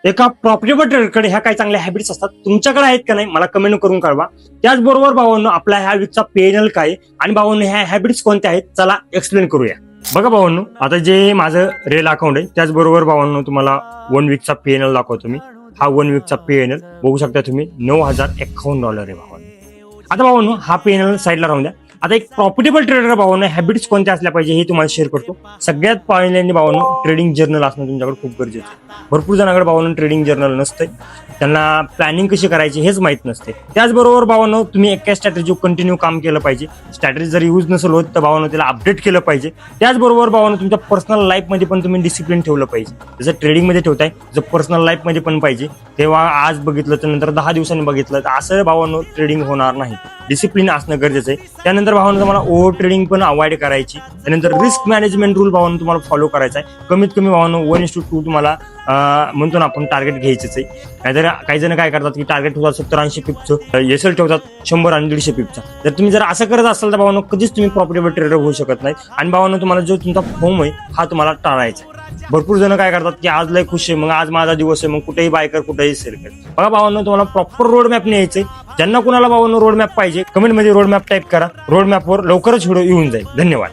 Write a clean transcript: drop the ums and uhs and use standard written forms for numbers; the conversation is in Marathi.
एका प्रॉफिटेबल ट्रेडरकडे ह्या काही चांगल्या हॅबिट्स असतात, तुमच्याकडे आहेत का नाही मला कमेंट करून कळवा. त्याचबरोबर भावांनो, आपला ह्या वीकचा पीएनएल काय आणि भावांनो ह्या हॅबिट्स कोणत्या आहेत चला एक्सप्लेन करूया. बघा भावांनो, आता जे माझं रेल अकाउंट आहे त्याचबरोबर भावांनो तुम्हाला 1 वीकचा पीएनएल दाखवतो मी. हा 1 वीकचा पीएनएल बघू शकता तुम्ही, $9,051 आहे भावांनो. आता भावांनो हा पीएनएल साईडला राहून द्या. आता एक प्रॉफिटेबल ट्रेडर भावांनो हॅबिट्स कोणत्या असल्या पाहिजे हे तुम्हाला शेअर करतो. सगळ्यात पहिल्यांदा भावांनो ट्रेडिंग जर्नल असणं तुमच्याकडे खूप गरजेचं आहे. भरपूर जणांकडे भावांनो ट्रेडिंग जर्नल नसते, त्यांना प्लॅनिंग कशी करायची हेच माहित नसते. त्याचबरोबर भावांनो तुम्ही एका स्ट्रॅटेजी कंटिन्यू काम केलं पाहिजे. स्ट्रॅटेजी जर यूज नसेल होत तर भावांनो त्याला अपडेट केलं पाहिजे. त्याचबरोबर भावांनो तुमच्या पर्सनल लाईफमध्ये पण तुम्ही डिसिप्लिन ठेवलं पाहिजे. जसं ट्रेडिंगमध्ये ठेवताय जर पर्सनल लाईफमध्ये पण पाहिजे. तेव्हा आज बघितलं तर नंतर 10 दिवसांनी बघितलं तर असं भावांनो ट्रेडिंग होणार नाही. डिसिप्लिन असणं गरजेचं आहे. त्यानंतर भावांनो तुम्हाला ओव्हर ट्रेडिंग पण अवॉइड करायची. त्यानंतर रिस्क मॅनेजमेंट रूल भावांनो तुम्हाला फॉलो करायचा आहे. कमीत कमी भावांनो 1:2 तुम्हाला म्हणतो ना आपण टार्गेट घ्यायचंच आहे. नाहीतर काही जण काय करतात की टार्गेट ठेवतात 70-80 पिपचं, एसएल ठेवतात 100 आणि 150 पिपचा. जर तुम्ही जर असं करत असाल तर भावांनो कधीच तुम्ही प्रॉफिटेबल ट्रेडर होऊ शकत नाही. आणि भावांनो तुम्हाला जो तुमचा फॉर्म आहे हा तुम्हाला टाळायचा आहे. भरपूर जण काय करतात की आज लय खुश आहे, मग आज माझा दिवस आहे, मग कुठेही बाय कर कुठेही सेल कर. बघा भावांनो, तुम्हाला प्रॉपर रोड मॅप न्यायचंय. ज्यांना कुणाला भावांनो रोड मॅप पाहिजे कमेंटमध्ये रोड मॅप टाईप करा. रोड मॅपवर लवकरच व्हिडिओ येऊन जाईल. धन्यवाद.